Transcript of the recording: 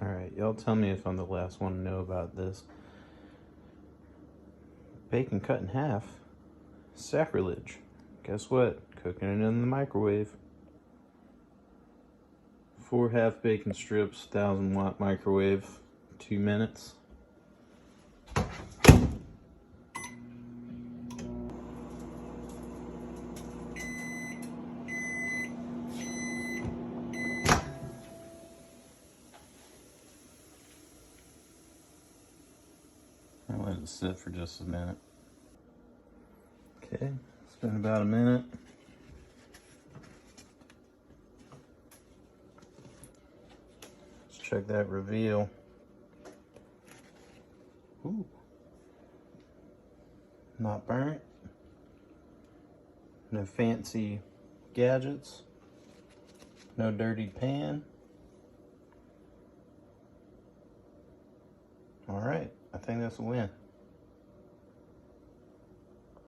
Alright, y'all tell me if I'm the last one to know about this. Bacon cut in half? Sacrilege. Guess what? Cooking it in the microwave. 4 half bacon strips, 1000-watt microwave, 2 minutes. I'll let it sit for just a minute. Okay, it's been about a minute. Let's check that reveal. Ooh. Not burnt. No fancy gadgets. No dirty pan. All right, I think that's a win.